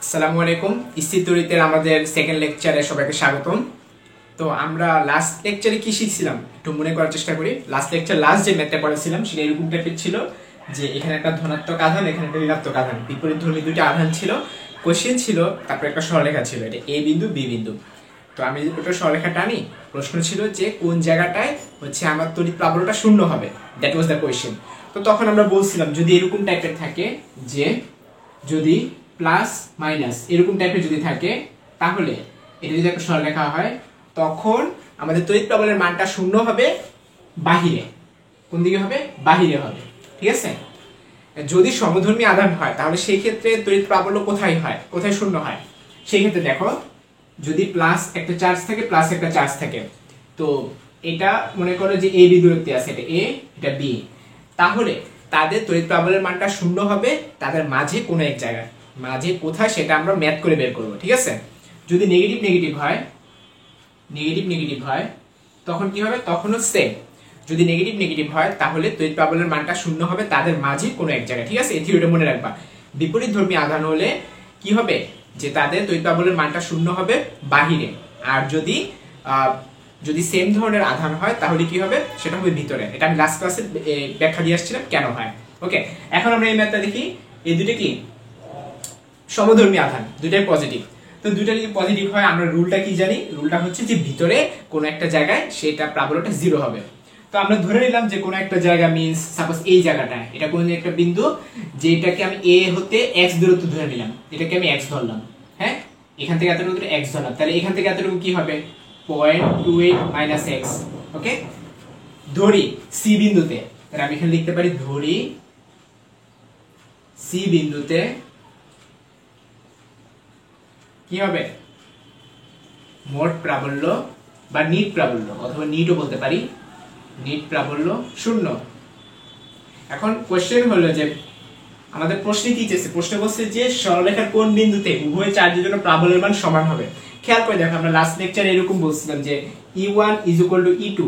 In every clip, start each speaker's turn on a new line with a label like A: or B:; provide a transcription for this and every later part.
A: আসসালামু আলাইকুম। স্থিতিতত্ত্বের আমাদের সেকেন্ড লেকচারে সবাইকে স্বাগতম। তো আমরা লাস্ট লেকচারে কি শিখছিলাম একটু মনে করার চেষ্টা করি। লাস্ট যে ম্যাথটা পড়েছিলাম সেটা এরকম টাইপের ছিল যে এখানে একটা ধনাত্মক আধান, এখানে একটা ঋণাত্মক আধান, বিপরীতধর্মী দুইটা আধান ছিল, কোশ্চেন ছিল, তারপর একটা সরলরেখা ছিল, এটা এ বিন্দু বি বিন্দু। তো আমি যদি ওটা সরলরেখা টানি, প্রশ্ন ছিল যে কোন জায়গাটায় হচ্ছে আমার তড়িৎ প্রাবল্যটা শূন্য হবে, দ্যাট ওয়াজ দ্য কোয়েশ্চেন। তো তখন আমরা বলছিলাম যদি এরকম টাইপের থাকে, যে যদি প্লাস মাইনাস এরকম টাইপের যদি থাকে, তাহলে এটা যদি একটা সরলরেখা হয় তখন আমাদের তড়িৎ প্রাবল্যের মানটা শূন্য হবে বাহিরে। কোন দিকে হবে? বাহিরে হবে, ঠিক আছে। যদি সমধর্মী আধান হয় তাহলে সেই ক্ষেত্রে তড়িৎ প্রাবল্য কোথায় হয়, কোথায় শূন্য হয়? সেই ক্ষেত্রে দেখো, যদি প্লাস একটা চার্জ থাকে, প্লাস একটা চার্জ থাকে, তো এটা মনে করো যে এ বি দূরত্বে আছে, এটা এ এটা বি, তাহলে তাদের তড়িৎ প্রাবল্যের মানটা শূন্য হবে তাদের মাঝে কোনো এক জায়গায়। মাঝে কোথায় সেটা আমরা ম্যাথ করে বের করব, ঠিক আছে। যদি নেগেটিভ নেগেটিভ হয় তখন কি হবে? তখনও সেম। যদি নেগেটিভ নেগেটিভ হয় তাহলে তড়িৎ প্রাবল্যের মানটা শূন্য হবে তাদের মাঝে কোনো এক জায়গায়, ঠিক আছে। এই থিওরিটা মনে রাখবা। বিপরীতধর্মী আধান হলে কি হবে? যে তাদের তড়িৎ প্রাবল্যের মানটা শূন্য হবে বাহিরে। আর যদি সেম ধরনের আধান হয় তাহলে কি হবে? সেটা হবে ভিতরে। এটা আমি লাস্ট ক্লাসে ব্যাখ্যা দিয়ে আসছিলাম কেন হয়। ওকে, এখন আমরা এই ম্যাথটা দেখি। এই দুটো কি সমধর্মী আধান, দুটাই পজিটিভ। তো দুটো যদি পজিটিভ হয় আমরা রুলটা কি জানি? রুলটা হচ্ছে যে ভিতরে কোনো একটা জায়গায় সেটা প্রাবল্যটা জিরো হবে। তো আমরা ধরে নিলাম যে কোনো একটা জায়গা মিন্স সাপোজ এই জায়গাটা, এটা কোনো একটা বিন্দু যেটাকে আমি এ হতে এক্স দূরত্ব ধরে নিলাম, এটাকে আমি এক্স ধরলাম, হ্যাঁ, এখান থেকে এতটুকু এক্স ধরলাম, তাহলে এখান থেকে এতটুকু কি হবে? 0.28 - x। ওকে, ধরি সি বিন্দুতে, তাহলে আমি এখানে লিখতে পারি ধরি সি বিন্দুতে কি হবে? মোট প্রাবল্য বা নিট প্রাবল্য, অথবা নিটও বলতে পারি, নিট প্রাবল্য শূন্য। এখন কোশ্চেন হলো যে আমাদের প্রশ্নে কি চেয়েছে? প্রশ্ন বলছে যে সরলরেখার কোন বিন্দুতে উভয় চার্জের জন্য প্রাবল্যের মান সমান হবে। খেয়াল করে দেখো, আমরা লাস্ট লেকচারে এরকম বলছিলাম যে E1 = E2,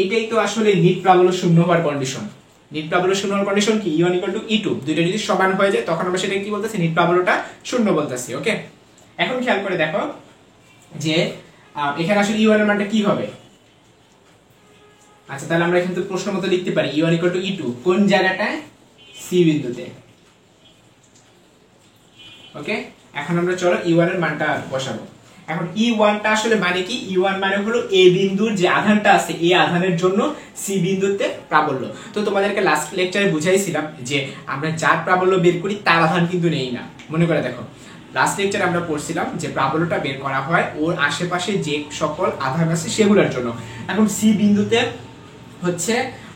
A: এটাই তো আসলে নিট প্রাবল্য শূন্য হওয়ার কন্ডিশন। নিট প্রাবল্য শূন্য হওয়ার কন্ডিশন কি? E1 = E2, দুইটা যদি সমান হয়ে যায় তখন আমরা সেটা কি বলতেছি? নিট প্রাবল্যটা শূন্য বলতেছি। ওকে, এখন খেয়াল করে দেখো যে এখানে আসলে E1 এর মানটা কি হবে? আচ্ছা, তাহলে আমরা এখানে তো প্রশ্ন মতো লিখতে পারি E1 = E2 কোন জায়গাটায়? সি বিন্দুতে। ওকে, এখন আমরা চলো E1 এর মানটা বসাবো। এখন E1 টা আসলে মানে কি? E1 মানে হলো এ বিন্দুর যে আধানটা আছে, এই আধানের জন্য সি বিন্দুতে প্রাবল্য। তো তোমাদেরকে লাস্ট লেকচারে বুঝাইছিলাম যে আমরা যার প্রাবল্য বের করি তার আধান কিন্তু নেই না। মনে করে দেখো, লাস্ট লেকচারে আমরা পড়ছিলাম যে প্রাবল্যটা বের করা হয় ওর আশেপাশে যে সকল আধান আছে সেগুলোর জন্য। এখন সি বিন্দুতে হচ্ছে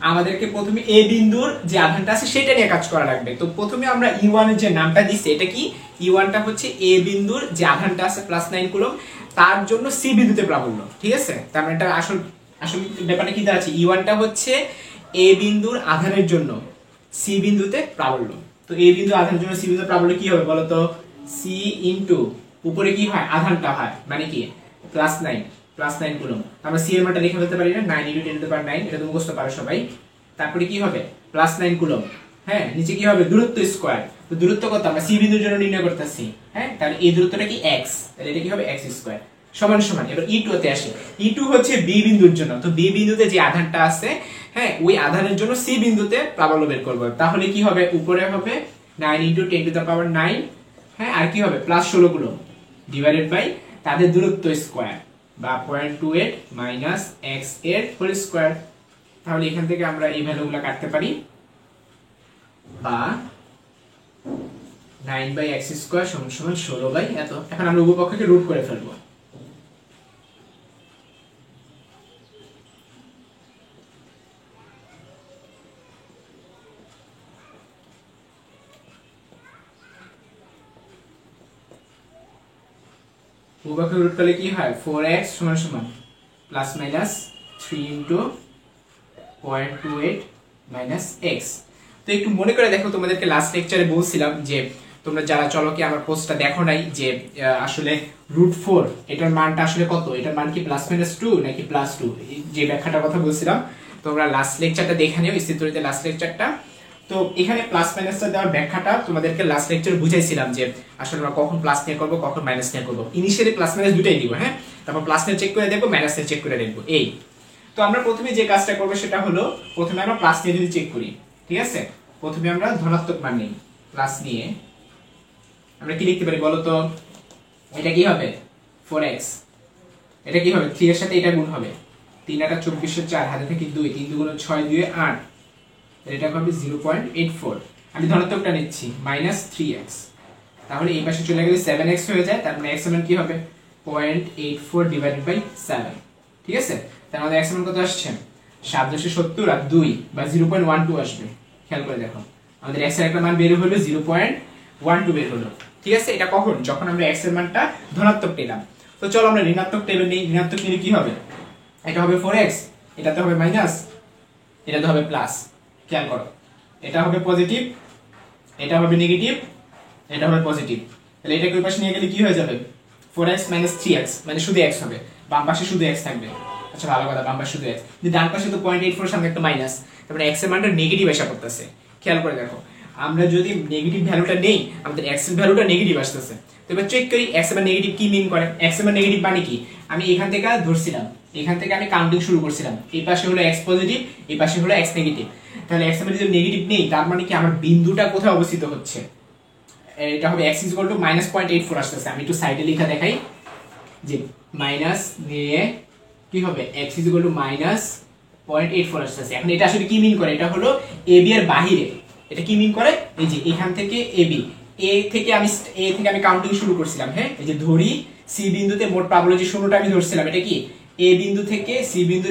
A: আমাদেরকে প্রথমে এ বিন্দুর যে আধানটা আছে সেটা নিয়ে কাজ করা লাগবে। তো প্রথমে আমরা E1 এর যে নামটা দিছি, এটা কি? E1 টা হচ্ছে এ বিন্দুর যে আধানটা আছে +9 কুলম্ব, তার জন্য সি বিন্দুতে প্রাবল্য, ঠিক আছে। তার মানে এটা আসল ব্যাপারটা কি দাঁড়াচ্ছে? E1 টা হচ্ছে এ বিন্দুর আধানের জন্য সি বিন্দুতে প্রাবল্য। তো এ বিন্দু আধানের জন্য সি বিন্দুতে প্রাবল্য কি হবে বলো তো? সি ইনটু উপরে কি হয়? আধানটা হয়, মানে কি +9 কুলম্ব। আমরা সি এর মানটা লিখে ফেলতে পারি না, 9 × 10⁻⁹, এটা তো মুখস্থ পারো সবাই। তারপরে কি হবে? +9 কুলম্ব। হ্যাঁ, নিচে কি হবে? দূরত্ব স্কয়ার। তো দূরত্ব কত? আমরা সি বিন্দুর জন্য নির্ণয় করতেছি, হ্যাঁ, তাহলে এই দূরত্বটা কি? x, তাহলে এটা কি হবে? x² সমান সমান। এবার E2 তে আসে। E2 হচ্ছে বি বিন্দুর জন্য। তো বি বিন্দুতে যে আধানটা আছে, হ্যাঁ, ওই আধানের জন্য সি বিন্দুতে প্রাবল্য বের করব। তাহলে কি হবে? উপরে হবে 9 × 10⁻⁹, হ্যাঁ, আর কি হবে? +16 কুলম্ব ডিভাইডেড বাই তাদের দূরত্ব স্কয়ার বা 0.28 - x এর হোল স্কয়ার। তাহলে এখান থেকে আমরা এই ভ্যালুগুলো কাটতে পারি, বা 9/x² = 16 এত। এখন আমরা উভয় পক্ষকে রুট করে ফেলবো। উভয়কে রুট করলে কি হয়? 4x = ±3 × 0.28 - x। তো একটু মনে করে দেখো, তোমাদেরকে লাস্ট লেকচারে বলছিলাম যে তোমরা যারা চলকে আমার পোস্টটা দেখো নাই, যে আসলে √4 এটার মানটা আসলে কত? এটার মান কি +-2 নাকি +2? যে ব্যাখ্যাটার কথা বলছিলাম তোমরা লাস্ট লেকচারটা দেখে নিও, স্থিতিতত্ত্বের লাস্ট লেকচারটা। তো তো এখানে প্লাস মাইনাসটা দেওয়ার ব্যাখ্যাটা তোমাদেরকে লাস্ট লেকচারে বুঝাইছিলাম যে আসলে আমরা কখন প্লাস নিয়ে করব কখন মাইনাস নিয়ে করব। ইনিশিয়ালি প্লাস মাইনাস দুটাই দিব, হ্যাঁ, তারপর প্লাস নিয়ে চেক করে দেখবো, মাইনাস নিয়ে চেক করে দেখবো। এই তো আমরা প্রথমে যে কাজটা করবো সেটা হলো প্রথমে আমরা প্লাস নিয়ে যদি চেক করি, ঠিক আছে, প্রথমে আমরা ধনাত্মক মান নিই, প্লাস নিয়ে আমরা কি লিখতে পারি বলো তো? এটা কি হবে 4x, এটা কি হবে 3 এর সাথে এটা গুণ হবে, 3 8 24 4 হাতে থেকে 2, 3 2 6 2 8, এটা হবে 0.84। আমি ধনাত্মকটা নিচ্ছি -3x, তাহলে এই পাশে চলে গেলে 7x হয়ে যায়, তার মানে x এর মান কি হবে 0.84 ডিভাইডেড বাই 7, ঠিক আছে। তার মানে x এর মান কত আসছে 770 আর 2 বা 0.12 আসবে। খেয়াল করে দেখো আমাদের x এর একটা মান বের হলো 0.12 বের হলো, ঠিক আছে। এটা কখন? যখন আমরা x এর মানটা ধনাত্মক নিলাম। তো চলো আমরা ঋণাত্মক টেবিল নেই। ঋণাত্মক নিলে কি হবে? এটা হবে 4x, এটাতে হবে মাইনাস, এটাতে হবে প্লাস। খেয়াল করো এটা হবে পজিটিভ, এটা হবে নেগেটিভ, এটা হবে পজিটিভ। তাহলে এটাকে ওই পাশে নিয়ে গেলে কি হয়ে যাবে 4x 3x, মানে শুধু x হবে, বাম পাশে শুধু x থাকবে। আচ্ছা ভালো কথা, বাম পাশে শুধু x, কিন্তু ডান পাশে তো 0.84 সামনে একটা মাইনাস, তার মানে x এর মানটা নেগেটিভ আসা করতেছে। খেয়াল করে দেখো আমরা যদি নেগেটিভ ভ্যালুটা নেই আমাদের x এর ভ্যালুটা নেগেটিভ আসতেছে। তো এবার চেক করি x এর মান নেগেটিভ কি মিন করে। x এর মান নেগেটিভ মানে কি? আমি এখান থেকে ধরছিলাম, এখান থেকে আমি কাউন্টিং শুরু করছিলাম, এই পাশে হলো x পজিটিভ, এই পাশে হলো x নেগেটিভ। তাহলে x এর মান যদি নেগেটিভ নেই তার মানে কি আমার বিন্দুটা কোথায় অবস্থিত হচ্ছে? এটা হবে x -0.84 আসতেছে। আমি একটু সাইডে লেখা দেখাই যে মাইনাস নিয়ে কি হবে x -0.84 আসতেছে। এখন এটা আসলে কি মিন করে? এটা হলো ab এর বাহিরে। এটা কি মিন করে? এই যে এখান থেকে ab, a থেকে আমি কাউন্টিং শুরু করছিলাম, হ্যাঁ, এই যে ধরি c বিন্দুতে মোট প্রাবল্য শূন্যটা আমি ধরছিলাম। এটা কি a বিন্দু থেকে c বিন্দু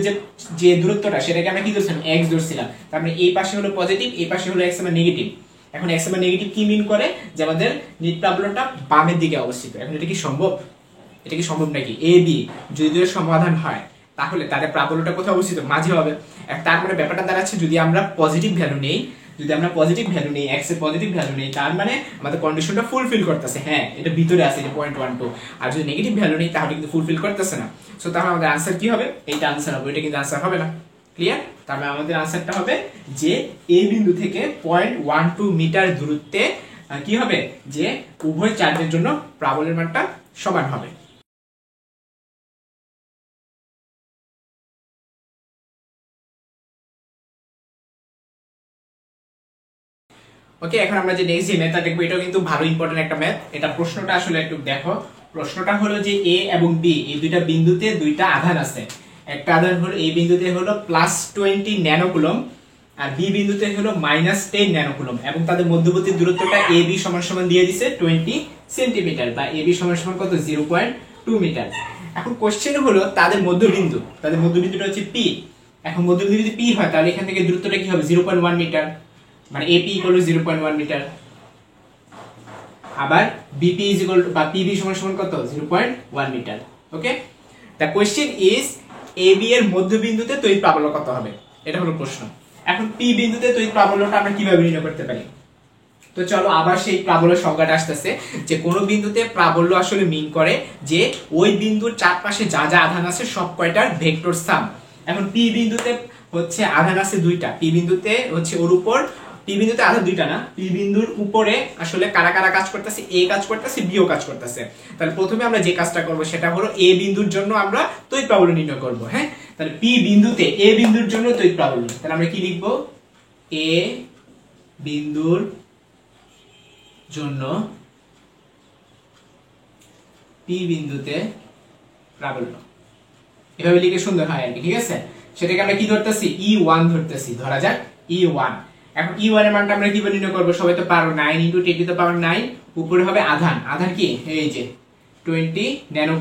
A: যে দূরত্বটা সেটাকে আমরা কি ধরছিলাম x ধরছিলাম। তার মানে এই পাশে হলো পজিটিভ, এই পাশে হলো x এর নেগেটিভ। এখন x এর নেগেটিভ কি মিন করে? যে আমাদের নিট প্রাবল্যটা বামের দিকে অবস্থিত। এখন এটা কি সম্ভব? এটা কি সম্ভব নাকি? a b যদি দুইয়ের সমাধান হয় তাহলে তাদের প্রাবল্যটা কোথায় অবস্থিত? মাঝে হবে। তার মানে ব্যাপারটা দাঁড়াচ্ছে যদি আমরা পজিটিভ ভ্যালু নেই, যদি আমরা পজিটিভ ভ্যালু নেই, x এর পজিটিভ ভ্যালু নেই, তার মানে আমাদের কন্ডিশনটা ফুলফিল করতেছে, হ্যাঁ, এটা ভিতরে আছে, এটা 0.12। আর যদি নেগেটিভ ভ্যালু নেই তাহলে কিন্তু ফুলফিল করতেছে না। সো তাহলে আমাদের आंसर কি হবে? এটা आंसर হবে, এটা কিন্তু आंसर হবে না। ক্লিয়ার? তার মানে আমাদের आंसरটা হবে যে a বিন্দু থেকে 0.12 মিটার দূরত্বে কি হবে? যে উভয় চার্জের জন্য প্রাবল্যের মানটা সমান হবে। ওকে, এখন আমরা যে নেক্সট যে ম্যাথটা দেখবো এটাও কিন্তু ভালো ইম্পর্টেন্ট একটা ম্যাথ। এটা প্রশ্নটা আসলে একটু দেখো। প্রশ্নটা হলো যে a এবং b এই দুইটা বিন্দুতে দুইটা আধান আছে। একটা আধান হলো a বিন্দুতে হলো +20 ন্যানোকুলম আর b বিন্দুতে হলো -10 ন্যানোকুলম এবং তাদের মধ্যবর্তী দূরত্বটা ab সমান দিয়ে দিছে 20 সেন্টিমিটার বা ab সমান কত 0.2 মিটার। এখন কোশ্চেন হলো তাদের মধ্যবিন্দুটা হচ্ছে p। এখন মধ্যবিন্দু যদি p হয় তাহলে এখান থেকে দূরত্বটা কি হবে 0.1 মিটার, মানে AP = 0.1 মিটার। আবার BP বা PB সমান কত 0.1 metre. Okay, the question is AB এর মধ্যবিন্দুতে তড়িৎ প্রাবল্য কত হবে? এটা হলো প্রশ্ন। এখন P বিন্দুতে তড়িৎ প্রাবল্যটা আমরা কিভাবে নির্ণয় করতে পারি? তো চলো আবার সেই প্রাবল্যের সংজ্ঞাটা আসতেছে যে কোন বিন্দুতে প্রাবল্য আসলে মিন করে যে ওই বিন্দুর চারপাশে যা যা আধান আছে সব কয়টার ভেক্টর সাম। এখন P বিন্দুতে হচ্ছে আধান আছে দুইটা, P বিন্দুতে হচ্ছে ওর উপর P বিন্দুতে আধান দুইটা না, P বিন্দুর উপরে আসলে কারা কারা কাজ করতেছে? A কাজ করতেছে, B ও কাজ করতেছে। তাহলে প্রথমে আমরা যে কাজটা করব সেটা হলো A বিন্দুর জন্য আমরা তড়িৎ প্রাবল্য নির্ণয় করব, হ্যাঁ। তাহলে P বিন্দুতে A বিন্দুর জন্য তড়িৎ প্রাবল্য, তাহলে আমরা কি লিখব? A বিন্দুর জন্য P বিন্দুতে প্রাবল্য, এভাবে লিখে সুন্দর হয় আর কি, ঠিক আছে। সেটাকে আমরা কি ধরতেছি? E1 ধরতেছি, ধরা যাক E1। এখন E1 এর মানটা আমরা কিভাবে নির্ণয় করব? সবাই তো পারো, 9 × 10⁹9, উপরে হবে আধান কি এই যে 20 ন্যানো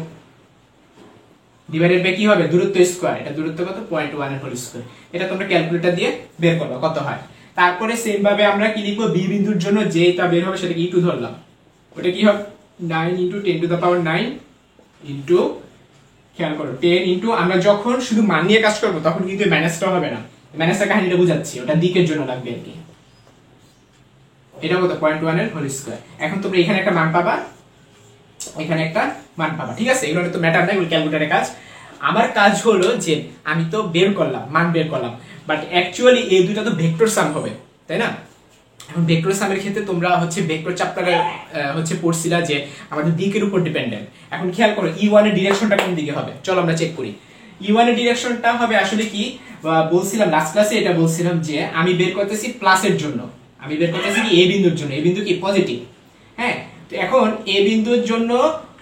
A: ডিভাইডেড বাই কি হবে দূরত্ব স্কয়ার। এটা দূরত্ব কত 0.1 এর হোল স্কয়ার। এটা তোমরা ক্যালকুলেটর দিয়ে বের করবে কত হয়। তারপরে সেম ভাবে আমরা কি লিখব? বি বিন্দুর জন্য যেটা বের হবে সেটাকে E2 ধরলাম। ওটা কি হবে 9 × 10⁹9 ইনটু, খেয়াল করো 10 ইনটু, আমরা যখন শুধু মান নিয়ে কাজ করব তখন কিন্তু মাইনাসটা হবে না, মাইনাসের কাহিনীটা বুঝাচ্ছি, ওটা দিকের জন্য লাগবে আর কি। এটা কত 0.1 এর হোল স্কয়ার। এখন তোমরা এখানে একটা মান পাবা, এখানে একটা মান পাবা, ঠিক আছে। এগুলো তো ম্যাটার নাই, ওই ক্যালকুলেটরের কাজ। আমার কাজ হলো যে আমি তো বের করলাম, মান বের করলাম, বাট অ্যাকচুয়ালি এই দুটো তো ভেক্টর সাম হবে, তাই না? এখন ভেক্টর সামের ক্ষেত্রে তোমরা হচ্ছে ভেক্টর চ্যাপ্টারে হচ্ছে পড়ছিলা যে আমাদের দিকের উপর ডিপেন্ডেন্ট। এখন খেয়াল করো E1 এর ডিরেকশনটা কোন দিকে হবে, চলো আমরা চেক করি। E1 এর ডিরেকশনটা হবে আসলে কি বলছিলাম লাস্ট ক্লাসে, এটা বলছিলাম যে আমি বের করতেছি প্লাসের জন্য, আমি বের করতেছি কি এ বিন্দুর জন্য, এ বিন্দু কি পজিটিভ। হ্যাঁ, তো এখন এ বিন্দুর জন্য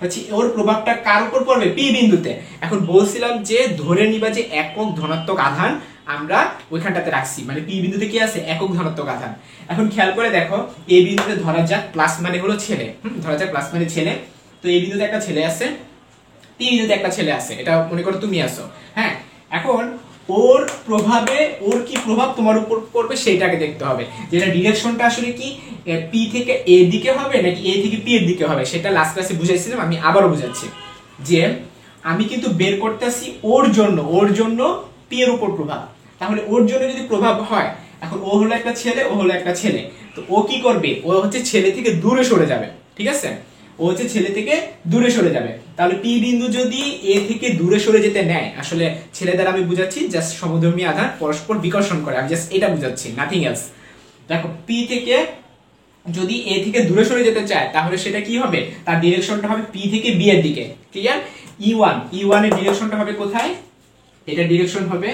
A: হচ্ছে ওর প্রভাবটা কার উপর পড়বে, পি বিন্দুতে। এখন বলছিলাম যে ধরে নিবা যে একক ধনাত্মক আধান আমরা ওইখানটাতে রাখছি, মানে পি বিন্দুতে কি আছে, একক ধনাত্মক আধান। এখন খেয়াল করে দেখো এ বিন্দুতে ধরা যাক প্লাস মানে হলো ছেলে, ধরা যাক প্লাস মানে ছেলে, তো এই বিন্দুতে একটা ছেলে আছে, পি বিন্দুতে একটা ছেলে আছে, এটা মনে করো তুমি আছো। হ্যাঁ, এখন ওর প্রভাবে, ওর কি প্রভাব তোমার উপর পড়বে সেটাকে দেখতে হবে, যেটা ডিরেকশনটা আসলে কি পি থেকে এ দিকে হবে নাকি এ থেকে পি এর দিকে হবে, সেটা লাস্ট ক্লাসে বুঝাইছিলাম, আমি আবারও বুঝাচ্ছি। যে আমি কিন্তু বের করতেছি ওর জন্য পি এর উপর প্রভাব, তাহলে ওর জন্য যদি প্রভাব হয়, এখন ও হলো একটা ছেলে, ও হলো একটা ছেলে, তো ও কি করবে, ও হচ্ছে ছেলে থেকে দূরে সরে যাবে, ঠিক আছে, ও হচ্ছে ছেলে থেকে দূরে সরে যাবে। তাহলে পি বিন্দু যদি এ থেকে দূরে সরে যেতে নেয়, আসলে ছেলে দ্বারা আমি বুঝাচ্ছি জাস্ট সমধর্মী আধান পরস্পর বিকর্ষণ করে, আমি জাস্ট এটা বুঝাচ্ছি, নাথিং এলস। দেখো পি থেকে যদি এ থেকে দূরে সরে যেতে চায়, তাহলে সেটা কি হবে, তার ডিরেকশনটা হবে পি থেকে বি এর দিকে, ক্লিয়ার। E1 এর ডিরেকশনটা হবে কোথায়, এটা ডিরেকশন হবে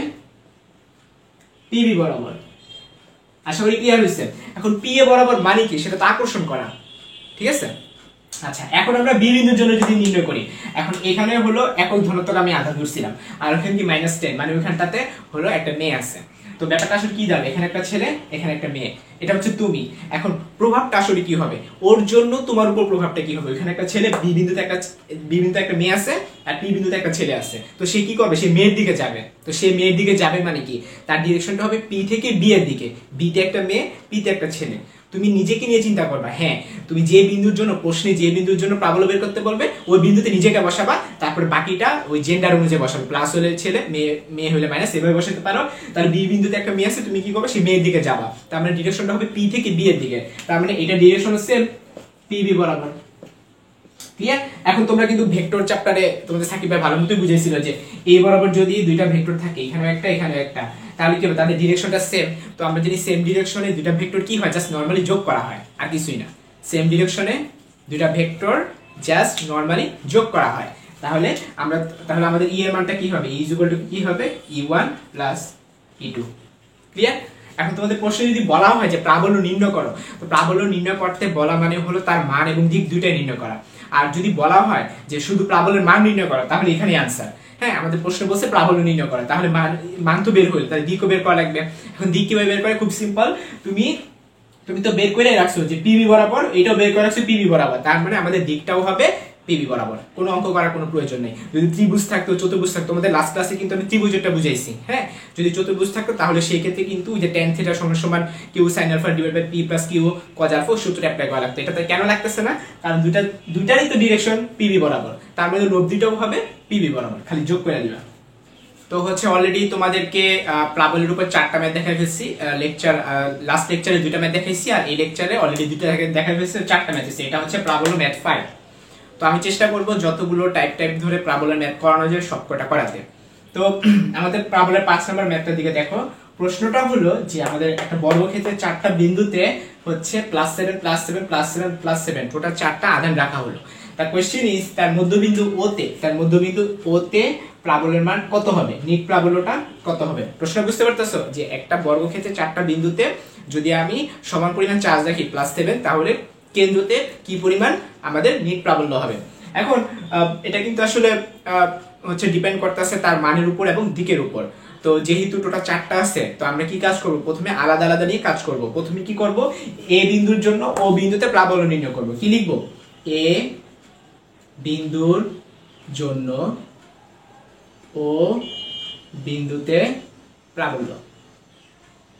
A: পিবি বরাবর। আশা করি ক্লিয়ার হয়েছে। এখন পি এ বরাবর মানে কি, সেটা তো আকর্ষণ করা, ঠিক আছে। আচ্ছা, এখন আমরা বি বিন্দুর জন্য যদি নির্ণয় করি, এখন এখানে হলো একক ধনাত্মক আমি আধান ধরছিলাম, আর ওখানে কি -10, মানে ওইখানটাতে হলো একটা মেয়ে আছে। তো ব্যাপারটা আসলে কি দাঁড়াবে, এখানে একটা ছেলে, এখানে একটা মেয়ে, এটা হচ্ছে তুমি। এখন প্রভাবটা আসলে কি হবে, ওর জন্য তোমার উপর প্রভাবটা কি হবে, ওখানে একটা ছেলে, বি বিন্দুতে একটা মেয়ে আছে, আর পি বিন্দুতে একটা ছেলে আছে, তো সে কি করবে, সে মেয়ের দিকে যাবে। তো সে মেয়ের দিকে যাবে মানে কি, তার ডিরেকশনটা হবে পি থেকে বি এর দিকে, বিতে একটা মেয়ে, পিতে একটা ছেলে। তুমি নিজেকে নিয়ে চিন্তা করবা, হ্যাঁ তুমি যে বিন্দুর জন্য প্রশ্নে যে বিন্দুর জন্য প্রাবল্য বের করতে বলবে, ওই বিন্দুতে নিজেকে বসাবা, তারপর বাকিটা ওই জেন্ডার অনুযায়ী বসাবে, প্লাস হলে ছেলে, মেয়ে হলে মাইনাস, এভাবে বসাতে পারো। তার বি বিন্দুতে একটা মেয়ে আছে, তুমি কি করবে, সেই মেয়ের দিকে যাবা, তার মানে ডিরেকশনটা হবে পি থেকে বি এর দিকে, তার মানে এটা ডিরেকশন সেম পি বি বরাবর, ক্লিয়ার। এখন তোমরা কিন্তু ভেক্টর চ্যাপ্টারে তোমাদের সাকিব ভাই ভালো মতোই বুঝাইছিল যে এই বরাবর যদি দুইটা ভেক্টর থাকে, এখানেও একটা এখানেও একটা, তাহলে কি হবে, তাদের ডিরেকশনটা সেম। তো আমরা যদি সেম ডিরেকশনে দুইটা ভেক্টর কি হয়, জাস্ট নরমালি যোগ করা হয়, আর কিছুই না। সেম ডিরেকশনে দুইটা ভেক্টর জাস্ট নরমালি যোগ করা হয়, তাহলে আমাদের ই এর মানটা কি হবে, কি হবে E1 E2, ক্লিয়ার। এখন তোমাদের প্রশ্নে যদি বলা হয় যে প্রাবল্য নির্ণয় করো, তো প্রাবল্য নির্ণয় করতে বলা মানে হলো তার মান এবং দিক দুইটাই নির্ণয় করা। আর যদি বলা হয় যে শুধু প্রাবল্যের মান নির্ণয় করো, তাহলে এখানেই আনসার। হ্যাঁ, আমাদের প্রশ্ন বলছে প্রাবল্য নির্ণয় করা, তাহলে মান তো বের হইল, তাহলে দিকও বের করা লাগবে। এখন দিক কিভাবে বের করে, খুব সিম্পল, তুমি তো বের করে রাখছো যে পিবি বরাবর, এটাও বের করে রাখছো পিবি বরাবর, তার মানে আমাদের দিকটাও হবে পিবি বরাবর, কোনো অঙ্ক করার কোনো প্রয়োজন নেই। যদি ত্রিভুজ থাকতো, চতুর্ভুজ থাকতো, আমাদের লাস্ট ক্লাসে কিন্তু আমি ত্রিভুজটা বুঝাইছি। হ্যাঁ, যদি চতুর্ভুজ থাকতো তাহলে সেই ক্ষেত্রে কিন্তু যে tan θ সমান Q sin α / p + q cos α সূত্র অ্যাপ্লাই করা লাগতো। এটাতে কেন লাগতেছে না, কারণ দুইটারই তো ডিরেকশন পিবি বরাবর, তার মানে লব দুইটাও হবে পিবি বরাবর, খালি যোগ করে দিবা। তো হচ্ছে অলরেডি তোমাদেরকে প্রাবল্যের উপর 4টা ম্যাথ দেখাই ফেলছি, লাস্ট লেকচারে 2টা ম্যাথ দেখাইছি, আর এই লেকচারে অলরেডি 2টা দেখাই ফেলছি, 4টা ম্যাথ আছে। এটা হচ্ছে প্রাবল্য ম্যাথ 5। তো আমি চেষ্টা করব যতগুলো টাইপ ধরে প্রাবল্যের ম্যাথ করানো যায় সবকটা করাতে। তো আমাদের প্রাবল্যের 5 নম্বর ম্যাথটার দিকে দেখো। প্রশ্নটা হলো যে আমাদের একটা বর্গক্ষেত্রের 4টা বিন্দুতে হচ্ছে +7 +7 +7 +7 টোটাল 4টা আধান রাখা হলো। তার কোশ্চেন ইজ তার মধ্যবিন্দু ও তে প্রাবল্যের মান কত হবে, নিট প্রাবল্যটা কত হবে। প্রশ্ন বুঝতে পারতেছো যে একটা বর্গক্ষেত্রে 4টা বিন্দুতে যদি আমি সমান পরিমাণ চার্জ রাখি +7, তাহলে কেন্দ্রতে কি পরিমাণ আমাদের নিট প্রাবল্য হবে। এখন এটা কিন্তু আসলে হচ্ছে ডিপেন্ড করতেছে তার মানের উপর এবং দিকের উপর। তো যেহেতু টোটাল 4টা আছে, তো আমরা কি কাজ করব, প্রথমে আলাদা আলাদা নিয়ে কাজ করব। প্রথমে কি করব, এ বিন্দুর জন্য ও বিন্দুতে প্রাবল্য নির্ণয় করব। কি লিখব, এ বিন্দুর জন্য ও বিন্দুতে প্রাবল্য।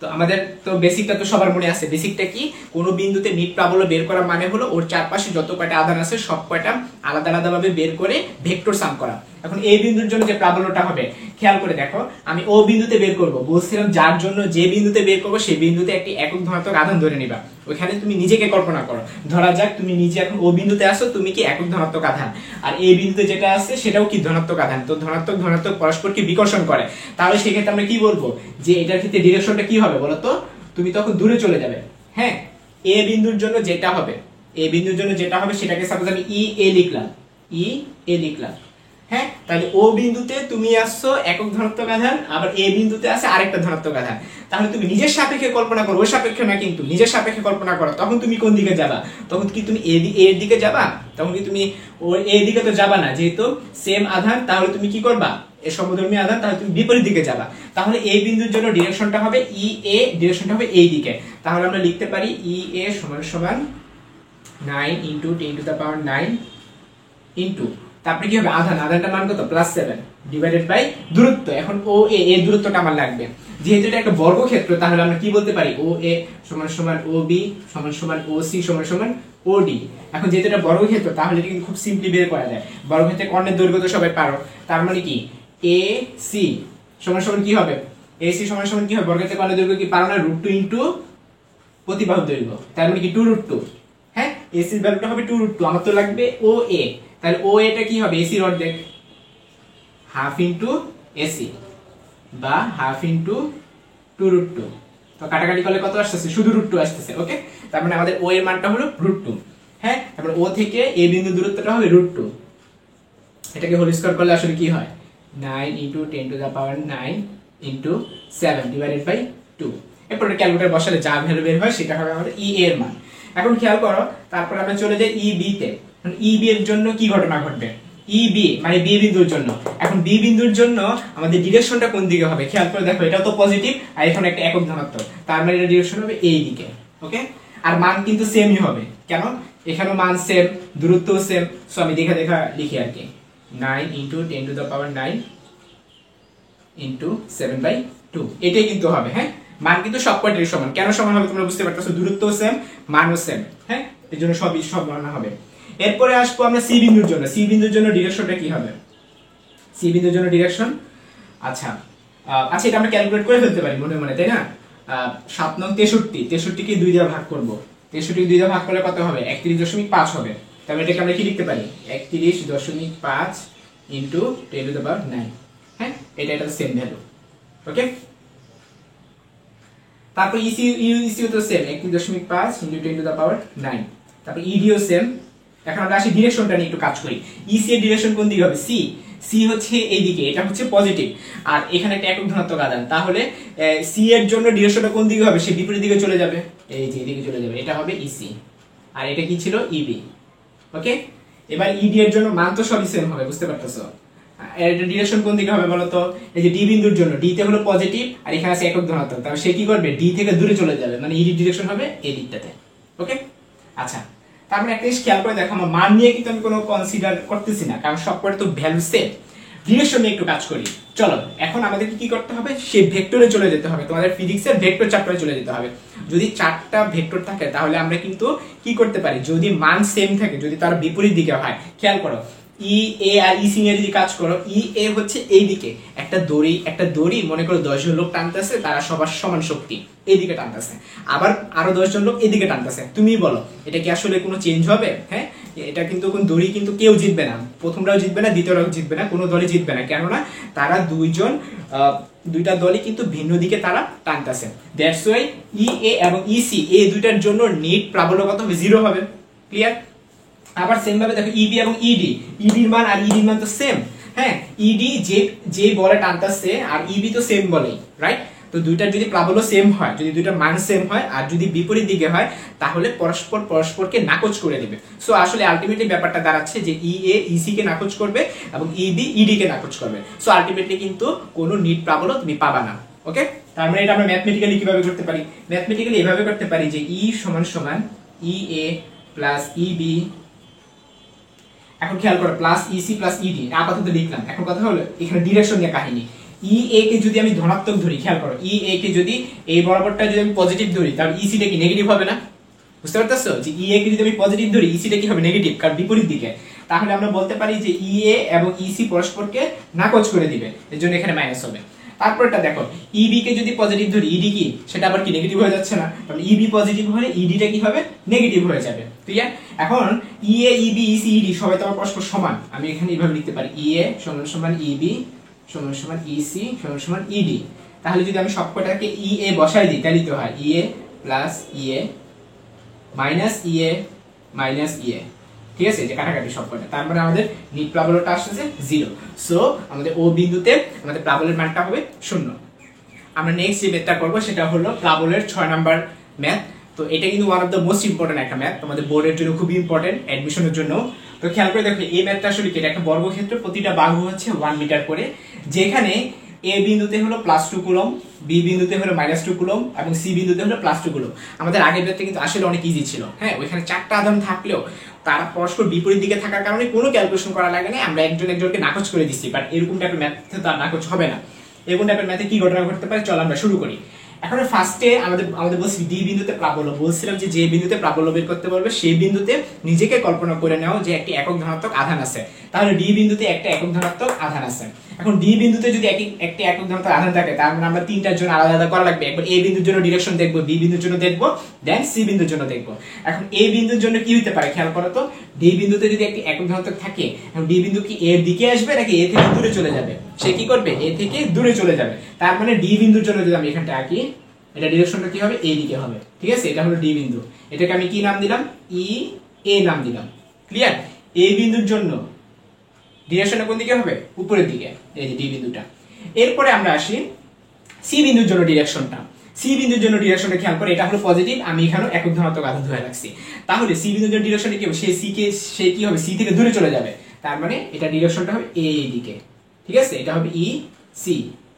A: তো আমাদের তো বেসিকটা তো সবার মনে আছে। বেসিকটা কি, কোন বিন্দুতে নিট প্রাবল্য বের করা মানে হলো ওর চারপাশে যত কয়টা আধান আছে সব কয়টা আলাদা আলাদা ভাবে বের করে ভেক্টর সাম করা। এখন এই বিন্দুর জন্য যে প্রাবল্যটা হবে, খেয়াল করে দেখো, আমি ও বিন্দুতে বের করব, বলছিলাম যার জন্য যে বিন্দুতে বের করব সেই বিন্দুতে একটি একক ধনাত্মক আধান ধরে নিবা। ওইখানে তুমি নিজেকে কল্পনা করো, ধরা যাক তুমি নিজে এখন ও বিন্দুতে আসো, তুমি কি একক ধনাত্মক আধান, আর এই বিন্দুতে যেটা আছে সেটাও কি ধনাত্মক আধান। তো ধনাত্মক ধনাত্মক পরস্পরকে বিকর্ষণ করে, তাহলে সেক্ষেত্রে আমরা কি বলবো যে এটার ক্ষেত্রে ডিরেকশনটা কি হবে বলতো, তুমি তখন দূরে চলে যাবে। হ্যাঁ, এ বিন্দুর জন্য যেটা হবে, এ বিন্দুর জন্য যেটা হবে সেটাকে সাপোজ আমি ই এ লিখলাম, ই এ লিখলাম। হ্যাঁ, তাহলে ও বিন্দুতে তুমি আসছো একক ধনাত্মক আধান, আবার এ বিন্দুতে আছে আরেকটা ধনাত্মক আধান। তাহলে তুমি নিজের সাপেক্ষে কল্পনা করো, ওর সাপেক্ষে না কিন্তু নিজের সাপেক্ষে কল্পনা করো। তখন তুমি কোন দিকে যাবা? তখন কি তুমি এর দিকে যাবা? তখন কি তুমি ও এর দিকে তো যাবা না, যেহেতু সেম আধান। তাহলে তুমি কি করবা? এ সমধর্মী আধান, তাহলে তুমি বিপরীত দিকে যাবা। তাহলে এই বিন্দুর জন্য ডিরেকশনটা হবে ই এ, ডিরেকশনটা হবে এই দিকে। তাহলে আমরা লিখতে পারি ই এ সমান সমান 9 into 10 to the power 9 into, তারপরে কি হবে? আধান, আধানটা মান কত? +7 ডিভাইডেড বাই দূরত্ব। এখন ও এ এর দূরত্বটা আমার লাগবে, যেহেতু এটা একটা বর্গক্ষেত্র। তাহলে আমরা কি বলতে পারি? ও এ সমান সমান ও বি সমান সমান ও সি সমান সমান ও ডি। এখন যেহেতু এটা বর্গক্ষেত্র, তাহলে এটা কিন্তু খুব সিম্পলি বের করা যায়। বর্গক্ষেত্রে কর্ণের দৈর্ঘ্য তো সবাই পারো। তার মানে কি এ সি সমান সমান কি হবে? এ সি সমান সমান কি হবে? বর্গক্ষেত্রে কর্ণের দৈর্ঘ্য কি পারো না? √2 ইনটু প্রতিবাহুর দৈর্ঘ্য। তার মানে কি 2√2। হ্যাঁ, এসি এর ভ্যালুটা হবে 2√2। আমার তো লাগবে ও এ, তাহলে ও এটা কি হবে? এসি এর অর্ধেক, হাফ ইনটু এসি বা হাফ ইনটু 2√2। তো কাটাকাটি করলে কত আসতেছে? শুধু √2 আসতেছে। ওকে, তার মানে আমাদের ও এর মানটা হলো √2। হ্যাঁ, তারপরে ও থেকে এ বিন্দু দূরত্বটা হবে √2। এটাকে হোল স্কয়ার করলে আসলে কি হয়? 9 into 10 to the power 9 into 7 divided by 2। এরপর ক্যালকুলেটর বসালে যা ভ্যালু বের হয় সেটা হবে আমাদের ই এর মান। এখন খেয়াল করো, তারপর আমরা চলে যাই ই বি তে। ই বি এর জন্য কি ঘটনা ঘটবে? ই বি মানে বি বিন্দুর জন্য। এখন বি বিন্দুর জন্য আমাদের ডিরেকশনটা কোন দিকে হবে? খেয়াল করে দেখো, এটাও তো পজিটিভ আর এখানে একটা একক ধনাত্মক, তার মানে এর ডিরেকশন হবে এই দিকে। ওকে, আর মান কিন্তু সেমই হবে। কেন? এখানেও মান সেম, দূরত্বও সেম। সো আমি দেখা দেখা লিখি আর কি, 9 into 10 to the power 9 into 7/2। এটাই কিন্তু হবে। হ্যাঁ, মান কিন্তু সব কয়টারই সমান। কেন সমান হবে তোমরা বুঝতে পারতেছো? দূরত্বও সেম, মানও সেম। হ্যাঁ, এর জন্য সবই সমান হবে। এরপরে আসবো আমরা সি বিন্দুর জন্য। সি বিন্দুর জন্য ডিরেকশনটা কি হবে? সি বিন্দুর জন্য ডিরেকশন, আচ্ছা আচ্ছা এটা আমরা ক্যালকুলেট করে ফেলতে পারি মনে মনে, তাই না? 7 নং 63 কে 2 দিয়ে ভাগ করব। 63 কে 2 দিয়ে ভাগ করলে কত হবে? 31.5 হবে। তাহলে এটাকে আমরা কি লিখতে পারি? 31.5 ইনটু 10 টু দা পাওয়ার 9। হ্যাঁ, এটা সেম ভ্যালু। ওকে, তারপর ইসি ইসিও তো same, 31.5 into 10 to the power 9। তারপর ইডিও সেম। এখন আমরা আসি ডিরেকশনটা নিয়ে একটু কাজ করি। ইসি এর ডিরেকশন কোন দিকে হবে? সি। সি হচ্ছে এইদিকে, এটা হচ্ছে পজিটিভ, আর এখানে একটা একক ধনাত্মক আধান। তাহলে সি এর জন্য ডিরেকশনটা কোন দিকে হবে? সে বিপরীত দিকে চলে যাবে, এই যে এদিকে চলে যাবে। এটা হবে ইসি, আর এটা কি ছিল? ইবি। ওকে, এবার ইডি এর জন্য মান তো সবই সেম হবে, বুঝতে পারতেছো? এর ডিরেকশন কোন দিকে হবে বলো তো? এই যে ডি বিন্দুর জন্য, ডি তে হলো পজিটিভ আর এখানে আছে একক ধনাত্মক, তাহলে সে কি করবে? ডি থেকে দূরে চলে যাবে, মানে ইডি ডিরেকশন হবে এই দিকটাতে। ওকে, আচ্ছা তারপরে একটা জিনিস খেয়াল করে দেখো, আমার মান নিয়ে কিন্তু আমি কোনো কনসিডার করতেছি না, কারণ সবকটা তো ভ্যালু সেম। ডিরেকশন নিয়ে একটু কাজ করি। চলো, এখন আমাদেরকে কি করতে হবে? সেই ভেক্টরে চলে যেতে হবে। তোমাদের ফিজিক্সের ভেক্টর চ্যাপ্টারে চলে যেতে হবে। যদি 4টা ভেক্টর থাকে তাহলে আমরা কিন্তু কি করতে পারি? যদি মান সেম থাকে, যদি তার বিপরীত দিকে হয়, খেয়াল করো ই এ আর ই সি নিয়ে যদি কাজ করো, ই এ হচ্ছে এই দিকে, একটা দড়ি মনে করো 10 জন লোক টানতেছে, তারা সবার সমান শক্তি এইদিকে টানতেছে, আবার আরো 10 জন লোক এদিকে টানতেছে। তুমি বলো এটা কি আসলে কোনো চেঞ্জ হবে? হ্যাঁ, এটা কিন্তু কোন দড়ি কিন্তু কেউ জিতবে না, প্রথমটাও জিতবে না, দ্বিতীয়টাও জিতবে না, কোনো দলই জিতবে না। কেননা তারা দুইটা দলই কিন্তু ভিন্ন দিকে তারা টানতেছে। দ্যাটস ওয়াই ই এ এবং ই সি এই দুইটার জন্য নেট প্রাবল্য কত হবে? 0 হবে। ক্লিয়ার? আবার সেম ভাবে দেখো ইবি এবং ইডি, ইডির মান আর ইডির মান তো সেম। হ্যাঁ, ইডি যে বলে টানতেছে আর ইবি তো সেম বলেই, রাইট? তো দুইটার যদি প্রাবল্য সেম হয়, যদি দুইটার মান সেম হয় আর যদি বিপরীত দিকে হয়, তাহলে পরস্পরকে নাকচ করে দিবে। সো আসলে আলটিমেটলি ব্যাপারটা দাঁড়াচ্ছে যে ই এ ইসি কে নাকচ করবে এবং ইবি ইডি কে নাকচ করবে। সো আলটিমেটলি কিন্তু কোনো নিট প্রাবল্য তুমি পাবা না। ওকে, তার মানে এটা আমরা ম্যাথমেটিক্যালি কিভাবে করতে পারি? ম্যাথমেটিক্যালি এভাবে করতে পারি যে ই সমান সমান ই এ প্লাস ইবি। এখন খেয়াল করো প্লাস ইসি প্লাস ইডি আপাতত লিখলাম। এখন কথা হলো এখানে ডিরেকশন নিয়ে কাহিনী। ই এ কে যদি আমি ধনাত্মক ধরি, খেয়াল করো ই এ কে যদি এই বরাবরটা যদি আমি পজিটিভ ধরি, তাহলে ইসি টা কি নেগেটিভ হবে না? বুঝতে পারতেছো যে ই এ কে যদি আমি পজিটিভ ধরি, ইসি টা কি হবে? নেগেটিভ, কারণ বিপরীত দিকে। তাহলে আমরা বলতে পারি যে ই এ এবং ইসি পরস্পরকে নাকচ করে দিবে, এর জন্য এখানে মাইনাস হবে। তারপরটা দেখো ইবি কে যদি পজিটিভ ধরি, ইডি কি সেটা আবার কি নেগেটিভ হয়ে যাচ্ছে না? তাহলে ইবি পজিটিভ হলে ইডি টা কি হবে? নেগেটিভ হয়ে যাবে। ক্লিয়ার? এখন ই এ ইবি ইসি ইডি সবাই তো পরস্পর সমান, আমি এখানে এইভাবে লিখতে পারি ই এ সমান সমান ইবি সমান সমান ইসি সমান সমান ইডি। তাহলে যদি আমি সবকটাকে ই এ বসাই দিই, তাহলে তো হয় ই এ প্লাস ই এ মাইনাস ইএ মাইনাস ইএ, ঠিক আছে, যে কাটাকাটি সব কটা, তার মানে আমাদের নিট প্রাবল্যটা আসছে 0। সো আমাদের ও বিন্দুতে আমাদের প্রাবল্যের মানটা হবে 0। আমরা নেক্সট যে ম্যাথটা করব সেটা হলো প্রাবল্যের 6 নাম্বার ম্যাথ। তো এটা কিন্তু one of the most important একটা ম্যাথ, তোমাদের বোর্ডের জন্য খুবই ইম্পর্টেন্ট, অ্যাডমিশনের জন্য। তো খেয়াল করে দেখো এই ম্যাথটা আসলে কি, এটা একটা বর্গক্ষেত্র, প্রতিটা বাহু হচ্ছে 1 মিটার করে, যেখানে এ বিন্দুতে হলো +2 কুলম, বি বিন্দুতে হলো -2 কুলম এবং সি বিন্দুতে হলো +2 কুলম। আমাদের আগের ম্যাথটা কিন্তু আসলে অনেক ইজি ছিল, হ্যাঁ, ওইখানে 4টা আধান থাকলেও তারা পরস্পর বিপরীত দিকে থাকার কারণে কোনো ক্যালকুলেশন করা লাগে না, আমরা একজন একজনকে নাকচ করে দিচ্ছি। বাট এরকম টাইপের ম্যাথে তো আর নাকচ হবে না। এরকম টাইপের ম্যাথে কি ঘটনা ঘটতে পারে, চলো আমরা শুরু করি। এখন ফার্স্টে আমাদের বলছি ডি বিন্দুতে প্রাবল্য, বলছিলাম যে বিন্দুতে প্রাবল্য বের করতে পারবে সেই বিন্দুতে নিজেকে কল্পনা করে নাও যে একটি একক ধনাত্মক আধান আছে। তাহলে ডি বিন্দুতে একটা একক ধনাত্মক আধান আছে। এখন ডি বিন্দুতে যদি একটি একক ধনাত্মক আধান থাকে, তার মানে আমরা তিনটার জন্য আলাদা আলাদা করা লাগবে। একবার এ বিন্দুর জন্য ডিরেকশন দেখবো, বি বিন্দুর জন্য দেখবো, দেন সি বিন্দুর জন্য দেখবো। এখন এ বিন্দুর জন্য কি হতে পারে খেয়াল করো তো, ডি বিন্দুতে যদি একটি একক ধনাত্মক থাকে, ডি বিন্দু কি এর দিকে আসবে নাকি এ থেকে দূরে চলে যাবে? সে কি করবে, এ থেকে দূরে চলে যাবে। তার মানে ডি বিন্দুর জন্য যদি আমি এখানটা আঁকি, এটা ডিরেকশনটা কি হবে, এই দিকে হবে, ঠিক আছে। এটা হলো ডি বিন্দু, এটাকে আমি কি নাম দিলাম, ই এ নাম দিলাম, ক্লিয়ার। এ বিন্দুর জন্য ডিরেকশনটা কোন দিকে হবে, উপরের দিকে, এই যে ডি বিন্দুটা। এরপরে আমরা আসি সি বিন্দুর জন্য ডিরেকশনটা। সি বিন্দুর জন্য ডিরেকশনটা খেয়াল করে, এটা হলো পজিটিভ, আমি এখানে একক ধনাত্মক আধান ধরে রাখছি। তাহলে সি বিন্দুর জন্য ডিরেকশনটা কি হবে, সে কি হবে, সি থেকে দূরে চলে যাবে। তার মানে এটা ডিরেকশনটা হবে এই দিকে, ঠিক আছে, এটা হবে ই সি,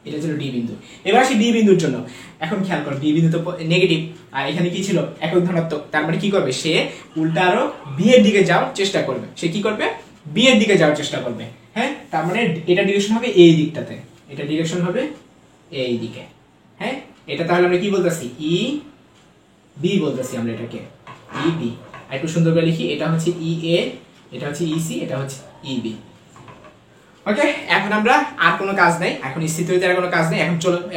A: এটা ছিল ডি বিন্দু। এবার আসি ডি বিন্দুর জন্য। এখন খেয়াল করো ডি বিন্দু তো নেগেটিভ, আর এখানে কি ছিল, একক ধনাত্মক। তার মানে কি করবে, সে উল্টা আরো বি এর দিকে যাওয়ার চেষ্টা করবে। সে কি করবে, বি এর দিকে যাওয়ার চেষ্টা করবে, হ্যাঁ। তার মানে এটা ডিরেকশন হবে এই দিকটাতে, এটা ডিরেকশন হবে এই দিকে, হ্যাঁ। এটা তাহলে আমরা কি বলতেছি, ই বি বলতেছি আমরা এটাকে, ই বি। একটু সুন্দর করে লিখি, এটা হচ্ছে ই এ, এটা হচ্ছে ই সি, এটা হচ্ছে ই বি। ওকে, এখন আমরা আর কোনো কাজ নাই, এখন স্থিতিতে আর কোনো কাজ নেই।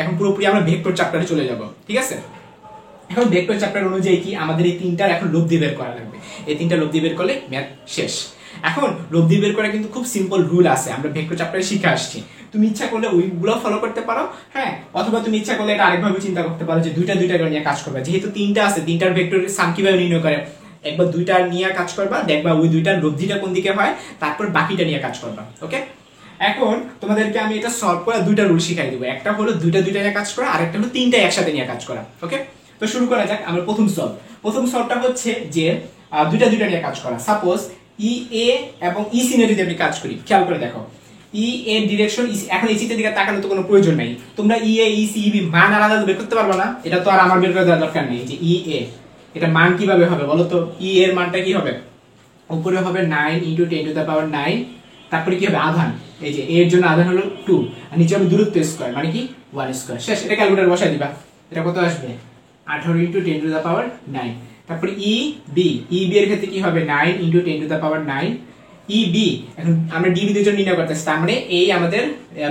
A: এখন পুরোপুরি আমরা ভেক্টর চ্যাপ্টারে চলে যাব, ঠিক আছে। এখন ভেক্টর চ্যাপ্টার অনুযায়ী কি আমাদের এই তিনটার এখন লব্ধি বের করা লাগবে। এই তিনটা লব্ধি বের করলে ম্যাথ শেষ। এখন লব্ধি বের করা কিন্তু খুব সিম্পল রুল আছে, আমরা ভেক্টর চ্যাপ্টারে শিখে আসছি। তুমি ইচ্ছা করলে ওইগুলো ফলো করতে পারো, হ্যাঁ, অথবা তুমি ইচ্ছা করলে এটা আরেকভাবে চিন্তা করতে পারো যে দুইটা করে নিয়ে কাজ করবে। যেহেতু তিনটা আছে, তিনটার ভেক্টরের সাম কিভাবে নির্ণয় করে, একবার দুইটা নিয়ে কাজ করবা, দেখবা ওই দুইটার লব্ধিটা কোন দিকে হয়, তারপর বাকিটা নিয়ে কাজ করবা। ওকে, এখন তোমাদেরকে আমি এটা সলভ করে দুইটা রুল শিখাই দিব। একটা হলো দুইটা নিয়ে কাজ করা, আর একটা হলো তিনটা একসাথে নিয়ে কাজ করা। ওকে, তো শুরু করা যাক। আমরা প্রথম সলভটা হচ্ছে যে দুইটা নিয়ে কাজ করা। সাপোজ ই এ এবং ই সি নিয়ে যদি আমি কাজ করি, খেয়াল করে দেখো ই এ ডিরেকশন, এখন এই সিটের দিকে তাকানোর তো কোনো প্রয়োজন নাই। তোমরা ই এ ই সি ই বি মান আলাদা বের করতে পারবে না, এটা তো আর আমার বের করে দেওয়ার দরকার নেই। যে ই এ, এটা মান কিভাবে হবে বলো তো, ই এর মানটা কি হবে, উপরে হবে 9 × 10⁹, তারপরে কি হবে আধান, এই যে এর জন্য আধান হলো 2, আর নিচে হবে দূরত্ব স্কয়ার, মানে কি 1 স্কয়ার। শেষ, এটা ক্যালকুলেটর বসাই দিবা, এটা কত আসবে 18 × 10⁹। তারপরে ই বি এর ক্ষেত্রে কি হবে 9 × 10⁹। ই বি, এখন আমরা ডি বির জন্য নির্ণয় করতেছি, তার মানে এই আমাদের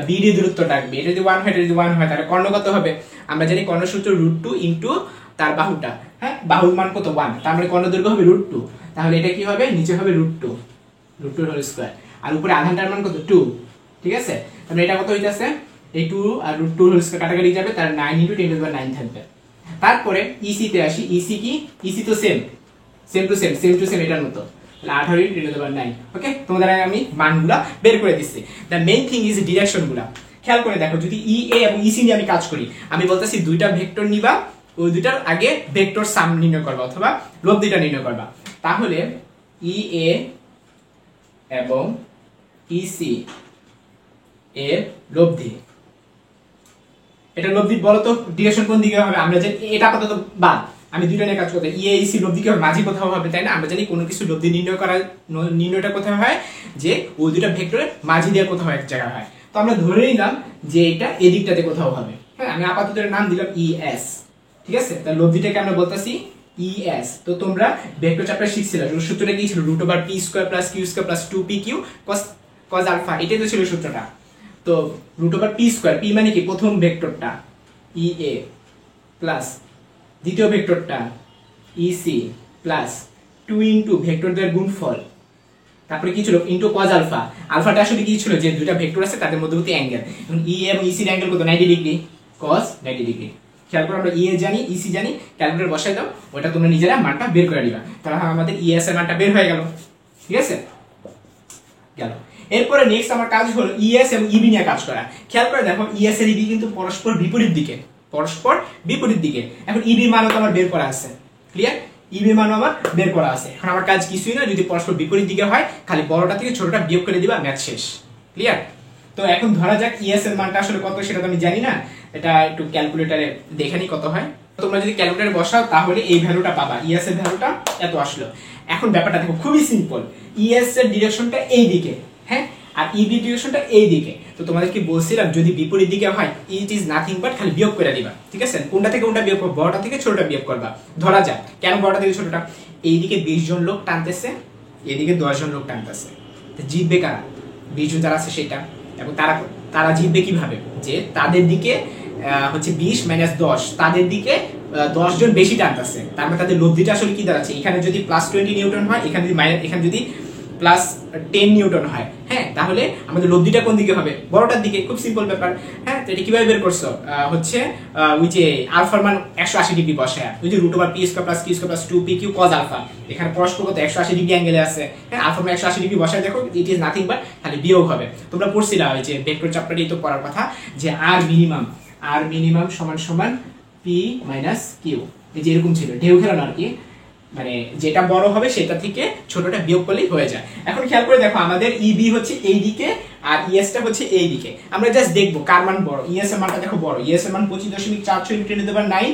A: বি এর দূরত্ব রাখবে। এটা যদি 1 হয়, এটা যদি 1 হয়, তাহলে কর্ণ কত হবে, আমরা জানি কর্ণ সূত্র √2 × তার বাহুটা, হ্যাঁ, বাহুর মান কত 1, তার মানে কর্ণ দৈর্ঘ্য হবে √2। তাহলে এটা কি হবে, নিচে হবে √2 হোল স্কয়ার, আর উপরে আধানটার মান কত 2, ঠিক আছে। তাহলে এটা কত হইতাছে, এই 2 আর √2 হোল স্কয়ার কাটাকাটি যাবে, তার 9 × 10⁹ থাকবে। তারপরে ইসি তে আসি, ইসি কি, ইসি তো সেম টু সেম এটার মতো, তাহলে 18 × 10⁹। ওকে, তোমাদের আমি মানগুলা বের করে দিচ্ছি। দ্য মেইন থিং ইজ ডিরেকশনগুলা। খেয়াল করে দেখো, যদি ই এ এবং ইসি নিয়ে আমি কাজ করি, আমি বলতেছি দুইটা ভেক্টর নিবা, ওই দুইটার আগে ভেক্টর সাম নির্ণয় করবা অথবা লব্ধিটা নির্ণয় করবা। তাহলে ই এ এবং ইসি এর লব্ধি, এটা লব্ধি বলো তো ডিরেকশন কোন দিকে হবে, আমরা জানি এটা আপাতত বাদ, আমি দুইটা নিয়ে কাজ করতে, ই এ ইসি লব্ধি কি হবে, মাঝে কোথাও হবে, তাই না। আমরা জানি কোনো কিছু লব্ধি নির্ণয়টা কোথায় হয়, যে ওই দুইটা ভেক্টরের মাঝে দিয়ে কোথাও এক জায়গা হয়। তো আমরা ধরে নিলাম যে এটা এই দিকটাতে কোথাও হবে, হ্যাঁ, আমি আপাতত এর নাম দিলাম ই এস, ঠিক আছে। তাহলে লব্ধিটাকে আমরা বলতেছি ই এস। তো তোমরা ভেক্টর চ্যাপ্টার শিখছিলে, সূত্রটা কি ছিল, √p² + q² + 2pq cos alpha, এটাই তো ছিল সূত্রটা। তো √p², p মানে কি প্রথম ভেক্টরটা ই এ প্লাস দ্বিতীয় ভেক্টরটা ই সি প্লাস 2 × ভেক্টরদের গুণফল, তারপরে কি ছিল ইনটু cos আলফা। আলফাটা আসলে কি ছিল, যে দুইটা ভেক্টর আছে তাদের মধ্যবর্তী অ্যাঙ্গেল। এখন ই এবং ই সি এর অ্যাঙ্গেল কত, 90 ডিগ্রি, cos 90 ডিগ্রি। খেয়াল করো আমরা ইএ জানি, ইসি জানি, ক্যালকুলেটর বসাই দাও, ওটা তোমরা নিজেরা মানটা বের করে নিবা। তাহলে আমাদের ইএস এর মানটা বের হয়ে গেল। ঠিক আছে, গেল। এরপরে নেক্সট আমার কাজ হলো ইএস এবং ইবি নিয়ে কাজ করা। খেয়াল করে দেখো ইএস এর ইবি কিন্তু পরস্পর বিপরীত দিকে, পরস্পর বিপরীত দিকে। এখন ইবি মানও তো আমার বের করা আছে, ক্লিয়ার? ইবি মানও আমার বের করা আছে। এখন আমার কাজ কিছুই না, যদি পরস্পর বিপরীত দিকে হয় খালি বড়টা থেকে ছোটটা বিয়োগ করে দিবা, ম্যাথ শেষ, ক্লিয়ার? তো এখন ধরা যাক ইএস এর মানটা আসলে কত সেটা তো আমি জানি না, এটা একটু ক্যালকুলেটরে দেখে নি কত হয়। তোমরা যদি ক্যালকুলেটরে বসাও তাহলে এই ভ্যালুটা পাবা, ইএস এর ভ্যালুটা এত আসলো। এখন ব্যাপারটা দেখো খুবই সিম্পল, ইএস এর ডিরেকশনটা এই দিকে, হ্যাঁ, আর ইবি ডিরেকশনটা এই দিকে। তো তোমাদেরকে বলছিলাম যদি বিপরীত দিকে হয় ইট ইজ নাথিং বাট খালি বিয়োগ করে দিবা, ঠিক আছে? কোনটা থেকে কোনটা বিয়োগ করবা, বড়টা থেকে ছোটটা বিয়োগ করবা। ধরা যাক কেন বড়টা থেকে ছোটটা, এইদিকে 20 জন লোক টানতেছে, এদিকে 10 জন লোক টানতেছে, তো জিতবে কারা? 20 জন যারা আছে সেটা। এবং তারা জিতবে কিভাবে, যে তাদের দিকে হচ্ছে 20 - 10, তাদের দিকে 10 জন বেশি টানতেছে, তার মানে তাদের লব্ধিটা আসলে কি দাঁড়াচ্ছে, এখানে যদি +20 নিউটন হয়, এখানে যদি +10 নিউটন হয়, হ্যাঁ, তাহলে আমাদের লব্ধিটা কোন দিকে হবে, বড়টার দিকে। খুব সিম্পল ব্যাপার, হ্যাঁ। তো এটা কিভাবে বের করছো, হচ্ছে ওই যে আলফার মান 180 ডিগ্রি বসায়, ওই যে √p² + q² + 2pq cos alpha, এখানে পরস্পরগত 180 ডিগ্রি অ্যাঙ্গেলে আছে, হ্যাঁ। আলফার মান 180 ডিগ্রি বসায় দেখো ইট ইজ নাথিং বাট খালি বিয়োগ হবে। তোমরা পড়ছিলা ওই যে ভেক্টর চ্যাপ্টারেই তো পড়ার কথা, যে r মিনিমাম সমান p - q, এই যে এরকম ছিল, ঢেউ খেলানো আর কি, মানে যেটা বড় হবে সেটা থেকে ছোটটা বিয়োগ করলেই হয়ে যায়। এখন খেয়াল করে দেখো আমাদের ইবি হচ্ছে এই দিকে আর ইএসটা হচ্ছে এই দিকে। আমরা জাস্ট দেখবো কার মান বড়। ইএস এর মানটা দেখো বড়, ইএস এর মান 25.46 × 10⁹,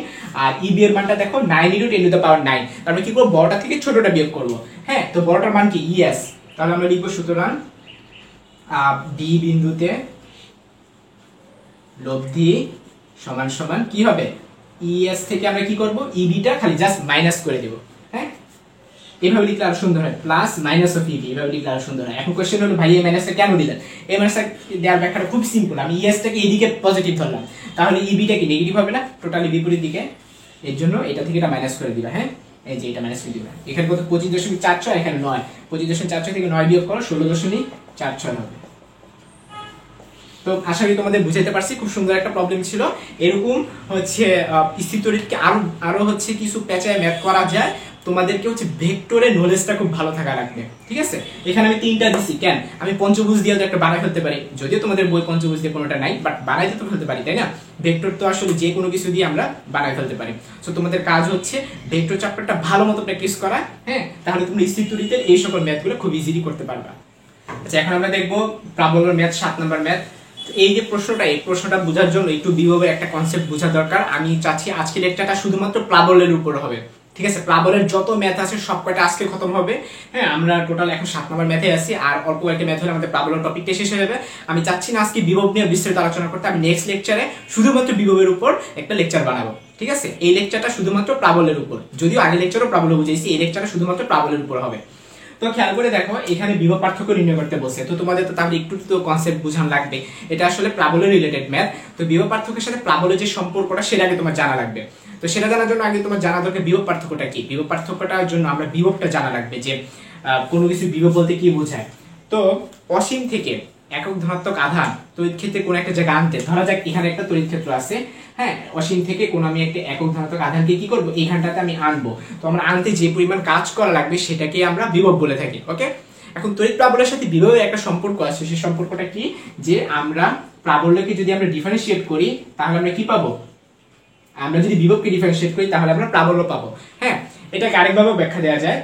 A: আর ইবি এর মানটা দেখো 9 × 10⁹। তারপরে কি করব, বড়টা থেকে ছোটটা বিয়োগ করব, হ্যাঁ। তো বড়টার মান কি ইএস, তাহলে আমরা লিখব সুতরাং বি বিন্দুতে লব্ধি সমান কি হবে, ইএস থেকে আমরা কি করব, ইবিটা খালি জাস্ট মাইনাস করে দেব, হ্যাঁ। এভাবে লিখলে আরো সুন্দর হয়, প্লাস মাইনাস অফ ইবি, এভাবে লিখলে আরো সুন্দর হয়। এখন কোশ্চেন হলো ভাই এই মাইনাসটা কেন দিলেন? এই মাইনাসটা দেওয়ার ব্যাখ্যাটা খুব সিম্পল, আমি ইএস টাকে এইদিকে পজিটিভ ধরলাম, তাহলে ইবিটা কি নেগেটিভ হবে না, টোটালি বিপরীত দিকে, এর জন্য এটা থেকে এটা মাইনাস করে দিবা, হ্যাঁ। এই যে এটা মাইনাস করে দিবা, এখানে কত 25.46, এখানে 9, 25.46 থেকে 9 বিয়োগ করো 16.46 হবে। তো আশা করি তোমাদের বুঝাইতে পারছি, খুব সুন্দর একটা প্রবলেম ছিল। এরকম হচ্ছে স্থির তড়িৎকে আরো হচ্ছে কিছু পেঁচায় ম্যাথ করা যায়। তোমাদেরকে হচ্ছে ভেক্টরের নলেজটা খুব ভালো থাকা লাগবে, ঠিক আছে? এখানে আমি 3টা দিছি, কেন আমি পঞ্চভুজ দিয়ে একটা বানাই ফেলতে পারি, যদিও তোমাদের বই পঞ্চভুজ দিয়ে কোনোটা নাই, বাট বানাইতে তো ফেলতে পারি, তাই না? ভেক্টর তো আসলে যে কোনো কিছু দিয়ে আমরা বানাই ফেলতে পারি। সো তোমাদের কাজ হচ্ছে ভেক্টর চ্যাপ্টারটা ভালো মতো প্র্যাকটিস করা, হ্যাঁ, তাহলে তোমরা স্থির তড়িতের এই সকল ম্যাথগুলো খুব ইজিলি করতে পারবা। আচ্ছা, এখন আমরা দেখবো প্রাবল্যের ম্যাথ, 7 নম্বর ম্যাথ। এই যে প্রশ্নটা, এই প্রশ্নটা বোঝার জন্য একটু বিভবের একটা কনসেপ্ট বোঝা দরকার। আমি চাচ্ছি আজকের লেকচারটা শুধুমাত্র প্রাবল্যের উপর হবে, ঠিক আছে? প্রাবল্যের যত ম্যাথ আছে সব কয়টা আজকে খতম হবে, হ্যাঁ। আমরা টোটাল এখন 7 নম্বর ম্যাথে আছি, আর অল্প কয়েকটা ম্যাথ হলে আমাদের প্রাবল্যের টপিকটা শেষ হয়ে যাবে। আমি চাচ্ছি না আজকে বিভব নিয়ে বিস্তারিত আলোচনা করতে, আমি নেক্সট লেকচারে শুধুমাত্র বিভবের উপর একটা লেকচার বানাবো, ঠিক আছে? এই লেকচারটা শুধুমাত্র প্রাবল্যের উপর, যদিও আগের লেকচারও প্রাবল্য বুঝাইছি, এই লেকচারটা শুধুমাত্র প্রাবল্যের উপর হবে। তো খেয়াল করে দেখো এখানে বিভব পার্থক্য নির্ণয় করতে বলছে, তো তোমাদের তো তাহলে একটু তো কনসেপ্ট বুঝান লাগবে, এটা আসলে প্রাবল্য রিলেটেড ম্যাথ। তো বিভব পার্থক্যের সাথে প্রাবল্যের যে সম্পর্কটা সেটা আগে তোমার জানা লাগবে। তো সেটা জানার জন্য আগে তোমার জানা দরকার বিভব পার্থক্যটা কি। বিভব পার্থক্যটার জন্য আমরা বিভবটা জানা লাগবে, যে কোনো কিছু বিভব বলতে কি বোঝায়। তো অসীম থেকে একক ধনাত্মক আধান তড়িৎ ক্ষেত্রে কোন একটা জায়গা আনতে, ধরা যাক এখানে একটা তড়িৎ ক্ষেত্র আছে, হ্যাঁ, অসীম থেকে কোন আমি একটা একক ধনাত্মক আধানকে কি করব, এইখানটাতে আমি আনবো। তো আমরা আনতে যে পরিমাণ কাজ করা লাগবে সেটাকে আমরা বিভব বলে থাকি, ওকে। এখন তড়িৎ প্রাবল্যের সাথে বিভবের একটা সম্পর্ক আছে, সেই সম্পর্কটা কি, যে আমরা প্রাবল্যকে যদি আমরা ডিফারেন্সিয়েট করি তাহলে আমরা কি পাবো, আমরা যদি বিভবকে ডিফারেন্সিয়েট করি তাহলে আমরা প্রাবল্য পাবো, হ্যাঁ। এটাকে আরেকভাবে ব্যাখ্যা দেওয়া যায়,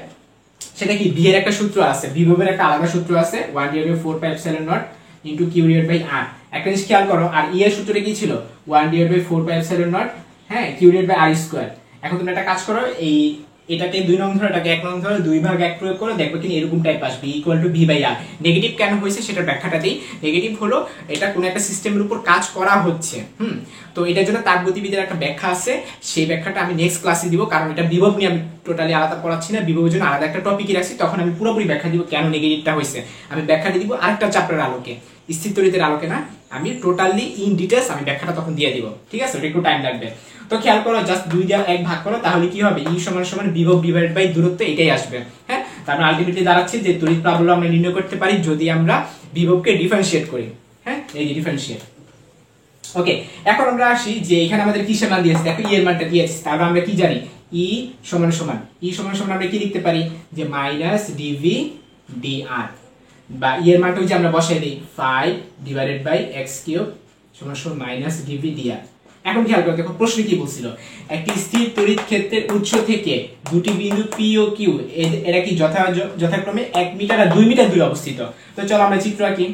A: সেটা কি, ভি এর একটা সূত্র আছে, বিভবের একটা আলাদা সূত্র আছে 1/4πε0 × Q/R। একটা জিনিস খেয়াল করো, আর ই এর সূত্রটা কি ছিল, 1/4πε0, হ্যাঁ, Q/R²। এখন তুমি একটা কাজ করো, এটাকে 2 নং ধরো, এটাকে 1 নং ধরো, 2 ভাগ 1 প্রয়োগ করো, দেখবে কি এরকম টাইপ আসবে, = V/R। নেগেটিভ কেন হয়েছে সেটার ব্যাখ্যাটা দেই। নেগেটিভ হলো এটা কোন একটা সিস্টেমের উপর কাজ করা হচ্ছে, তো এটার জন্য তাপ গতিবিদ্যার একটা ব্যাখ্যা আছে, সেই ব্যাখ্যাটা আমি নেক্সট ক্লাসে দিব, কারণ এটা বিভব নিয়ে আমি টোটালি আলাদা পড়াচ্ছি না, বিভবের জন্য আলাদা একটা টপিকই রাখছি, তখন আমি পুরোপুরি ব্যাখ্যা দিব কেন নেগেটিভটা হয়েছে। আমি ব্যাখ্যা দিয়ে দিব আরেকটা চ্যাপ্টারের আলোকে, স্থির তড়িতের আলোকে না, আমি টোটালি ইন ডিটেইলস আমি ব্যাখ্যাটা তখন দিয়ে দিব, ঠিক আছে? ওটা একটু টাইম লাগবে। তো খেয়াল করো, জাস্ট 2 দিয়ে 1 ভাগ করো, তাহলে কি হবে, ই সমান বিভব ডিভাইডেড বাই দূরত্ব, এটাই আসবে, হ্যাঁ। তার আলটিমেটলি দাঁড়াচ্ছে যে তড়িৎ প্রাবল্য আমরা নির্ণয় করতে পারি যদি আমরা বিভবকে ডিফারেন্সিয়েট করি, হ্যাঁ, এই যে ডিফারেন্সিয়েট। ওকে, এখন আমরা আসি যে এখানে আমাদের কিসের মান দিয়েছে, দেখো ই এর মানটা দিয়েছে, তারপর আমরা কি জানি ই সমান সমান আমরা কি লিখতে পারি যে মাইনাস ডিভি ডিআর, বা ই এর মানটা হচ্ছে আমরা বসাই দিই 5 ডিভাইডেড বাই এক্স কিউব সমান সমান মাইনাস ডিভি ডিআর। এখন খেয়াল করো, দেখো প্রশ্ন কি বলছিল, একটি স্থির তড়িৎ ক্ষেত্রের উৎস থেকে দুটি বিন্দু পি ও কিউ এরা কি যথাক্রমে 1 মিটার আর 2 মিটার দূরে অবস্থিত। তো চলো আমরা চিত্র আঁকি।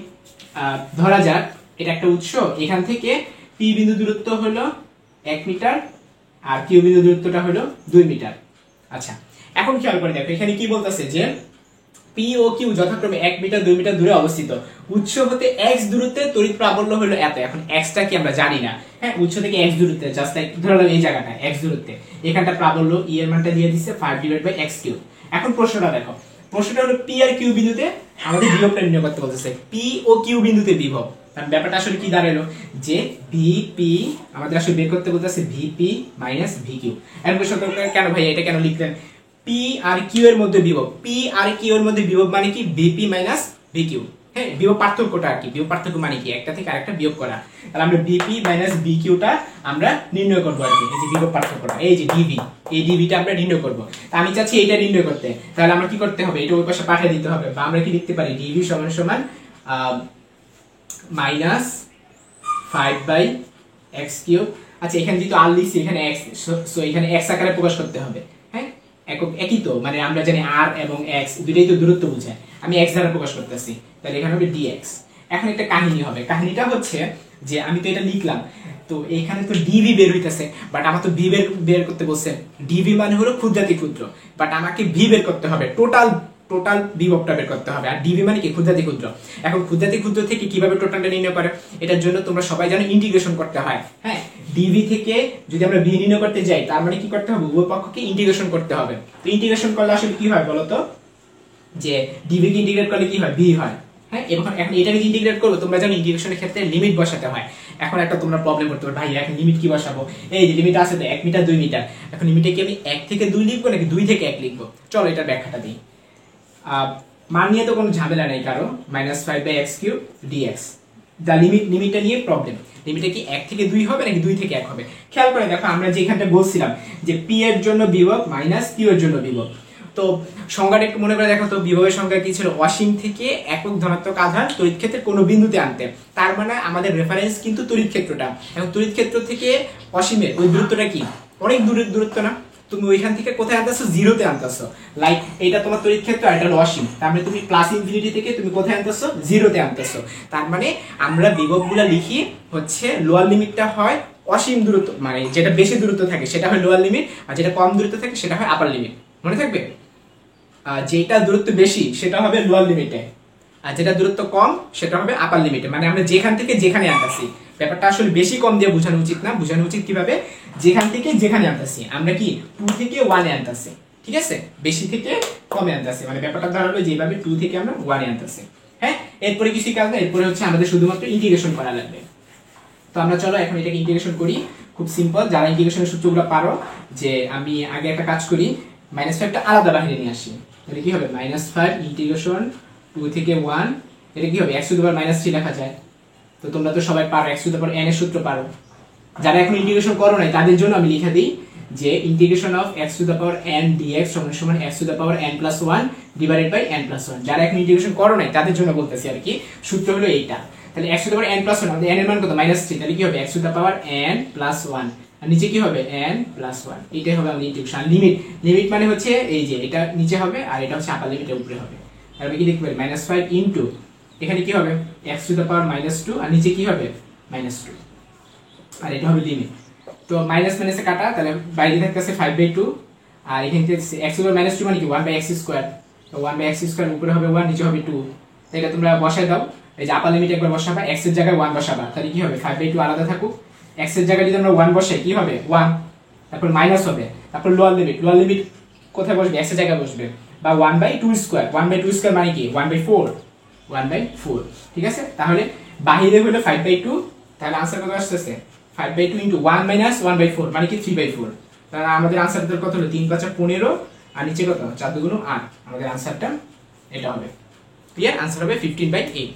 A: ধরা যাক এটা একটা উৎস, এখান থেকে পি বিন্দু দূরত্ব হলো 1 মিটার আর কিউ বিন্দু দূরত্বটা হলো 2 মিটার। আচ্ছা, এখন খেয়াল করে দেখো এখানে কি বলতেছে যে পি ও কিউ যথাক্রমে 1 মিটার 2 মিটার দূরে অবস্থিত, উৎস হতে x দূরত্বে তড়িৎ প্রাবল্য হলো এত। এখন x টা কি আমরা জানি না, হ্যাঁ উৎস থেকে x দূরত্বে, জাস্ট লাইক ধরলাম এই জায়গাটা x দূরত্বে, এখানটা প্রাবল্য ই এর মানটা দিয়ে দিচ্ছে 5 ডিভাইড বাই x কিউব। এখন প্রশ্নটা দেখো, প্রশ্নটা হলো পি আর কিউ বিন্দুতে আমাদের বিভবটা নির্ণয় করতে বলতেছে, পি ও কিউ বিন্দুতে বিভব। কারণ ব্যাপারটা আসলে কি দাঁড়ালো যে ভিপি আমাদের আসলে বের করতে বলতেছে ভিপি মাইনাস ভিকিউ। এখন প্রশ্ন কেন ভাই এটা কেন লিখলেন, পি আর কিউ এর মধ্যে বিভব, পি আর কিউ এর মধ্যে বিভব মানে কি ভিপি মাইনাস ভিকিউ। হ্যাঁ, বিভব পার্থক্যটা আর কি, বিভব পার্থক্য মানে কি একটা থেকে আরেকটা বিয়োগ করা। তাহলে আমরা ভিপি মাইনাস ভিকিউটা আমরা নির্ণয় করব আর কি, এই যে বিভব পার্থক্যটা, এই যে ডিভি, এই ডিভিটা আমরা নির্ণয় করব। তা আমি চাচ্ছি এইটা নির্ণয় করতে, তাহলে আমরা কি করতে হবে, এটা ওই পাশে পাঠিয়ে দিতে হবে, বা আমরা কি লিখতে পারি ডিভি সমান সমান মাইনাস 5 বাই এক্স কিউব। আচ্ছা, এখানে যেহেতু আর লিখছি এখানে এক্স, সো এখানে এক্স আকারে প্রকাশ করতে হবে। হ্যাঁ, একই তো, মানে আমরা জানি আর এবং এক্স দুটোই তো দূরত্ব বোঝায়, আমি এক্স দ্বারা প্রকাশ করতেছি, তাহলে এখানে হবে ডিএক্স। এখন একটা কাহিনী হবে, কাহিনীটা হচ্ছে যে আমি তো এটা লিখলাম, তো এখানে তো ডিভি বের হইতেছে, বাট আমার তো ভি বের করতে বলছে। ডিভি মানে হলো ক্ষুদ্রাতি ক্ষুদ্র, বাট আমাকে ভি বের করতে হবে, টোটাল বিভবটা বের করতে হবে। আর ডিভি মানে কি, ক্ষুদ্রাতি ক্ষুদ্র। এখন ক্ষুদ্রাতি ক্ষুদ্র থেকে কিভাবে টোটালটা নির্ণয় করে, এটার জন্য তোমরা সবাই জানো ইন্টিগ্রেশন করতে হয়। হ্যাঁ, ডিভি থেকে যদি আমরা ভি নির্ণয় করতে যাই, তার মানে কি করতে হবে, উভয় পক্ষকে ইন্টিগ্রেশন করতে হবে। তো ইন্টিগ্রেশন করলে আসলে কি হয় বলতো, যে ডিভি কে ইন্টিগ্রেট করলে কি হয়, ভি হয়। হ্যাঁ, এখন এটাকে ইন্টিগ্রেট করবো, তোমরা জানো ইন্টিগ্রেশনের ক্ষেত্রে লিমিট বসাতে হয়। এখন একটা তোমরা প্রবলেম করতে পারো, ভাই এখন লিমিট কি বসাবো, এই যে লিমিট আছে তো 1 মিটার 2 মিটার, এখন লিমিটে কি আমি 1 থেকে 2 লিখবো নাকি 2 থেকে 1 লিখবো। চলো এটা ব্যাখ্যাটা দিই। মান নিয়ে তো কোনো ঝামেলা নেই কারো, -5 বাই x কিউব dx, দা লিমিটটা নিয়ে প্রবলেম, লিমিটে কি 1 থেকে 2 হবে নাকি 2 থেকে 1 হবে। খেয়াল করে দেখো, আমরা যে এখানটা বলছিলাম যে p এর জন্য বিভব মাইনাস q এর জন্য বিভব, তো সংজ্ঞাটা একটু মনে করে দেখো তো, বিভবের সংজ্ঞা কি ছিল, অসীম থেকে একক ধনাত্মক আধান তড়িৎ ক্ষেত্রের কোনো বিন্দুতে আনতে। তার মানে আমাদের রেফারেন্স কিন্তু তড়িৎ ক্ষেত্রটা, এখন তড়িৎ ক্ষেত্র থেকে অসীমের ওই দূরত্বটা কি, অনেক দূরের দূরত্ব না, তুমি ওইখান থেকে কোথায় আনতেছো, জিরোতে আনতেছো। লাইক এটা তোমার তড়িৎ ক্ষেত্র আর এটা হলো অসীম, তার মানে তুমি প্লাস ইনফিনিটি থেকে তুমি কোথায় আনতেছো, জিরোতে আনতেছো। তার মানে আমরা বিভবগুলো লিখি হচ্ছে লোয়ার লিমিটটা হয় অসীম দূরত্ব, মানে যেটা বেশি দূরত্ব থাকে সেটা হয় লোয়ার লিমিট, আর যেটা কম দূরত্ব থাকে সেটা হয় আপার লিমিট। মনে থাকবে, যেটা দূরত্ব বেশি সেটা হবে লোয়ার লিমিটে, আর যেটা দূরত্ব কম সেটা হবে আপার লিমিটে। মানে আমরা যেখান থেকে যেখানে আনতেছি, ব্যাপারটা আসলে বেশি কম দিয়ে বোঝানো উচিত না, বোঝানো উচিত কিভাবে, যেখান থেকে যেখানে আনতেছি, আমরা কি 2 থেকে 1 এ আনতেছি, ঠিক আছে, বেশি থেকে কমে আনতেছি, মানে ব্যাপারটা দাঁড়ালো যেভাবে 2 থেকে আমরা 1 এ আনতেছি। হ্যাঁ, এরপরে কিছু কাজ না, এরপরে হচ্ছে আমাদের শুধুমাত্র ইন্টিগ্রেশন করা লাগবে। তো আমরা চলো এখন এটাকে ইন্টিগ্রেশন করি, খুব সিম্পল, যারা ইন্টিগ্রেশনের সূত্রগুলো পারো, যে আমি আগে একটা কাজ করি, -5টা আলাদা বাইরে নিয়ে আসি, তাহলে কি হবে, -5 ইন্টিগ্রেশন 2 থেকে 1, এটা কি হবে, x⁻³ লেখা যায়। তো তোমরা তো সবাই পারো x⁻n এর সূত্র পারো, যারা এখন ইন্টিগ্রেশন করো নাই তাদের জন্য আমি লিখে দিই যে ইন্টিগ্রেশন অফ x⁻n dx সমান x⁻n+1 ডিভাইডেড বাই n+1। যারা এখন ইন্টিগ্রেশন করো নাই তাদের জন্য বলতেছি আর কি, সূত্র হলো এইটা। তাহলে x⁻n+1, আমাদের n এর মান কত, -3, তাহলে কি হবে x⁻n+1, আর নিচে কি হবে n+1, এটাই হবে আমাদের ইন্টিগ্রেশন। লিমিট মানে হচ্ছে এই যে এটা নিচে হবে আর এটা হচ্ছে আপার লিমিটের উপরে হবে। আর আমি কি লিখতে পারি, -5 ইনটু এখানে কি হবে x⁻2 আর নিচে কি হবে -2, আর এটা হবে লিমিট। তো মাইনাস মাইনাসে কাটা, তাহলে বাইরে থাকতেছে 5/2, আর এখান থেকে x⁻2 মানে কি 1/x², তো 1/x² উপরে হবে 1, নিচে হবে 2। এটা তোমরা বসায় দাও, এই যে আপার লিমিট একবার বসাবা, x এর জায়গায় 1 বসাবা, তাহলে কি হবে 5/2 আলাদা থাকুক, x এর জায়গায় যদি আমরা 1 বসাই কি হবে 1, তারপর মাইনাস হবে, তারপর লোয়ার লিমিট কোথায় বসবে, x এর জায়গায় বসবে, বা 1/2² মানে কি 1/4, ঠিক আছে। তাহলে বাহিরে হলো 5/2, তাহলে आंसर কত আসছে, 5/2 * 1 - 1/4 মানে কি 3/4। তাহলে আমাদের आंसरটা কত হলো, 3 × 5 = 15, আর নিচে কত 4 × 2 = 8, আমাদের आंसरটা এটা হবে। ক্লিয়ার, आंसर হবে 15/8।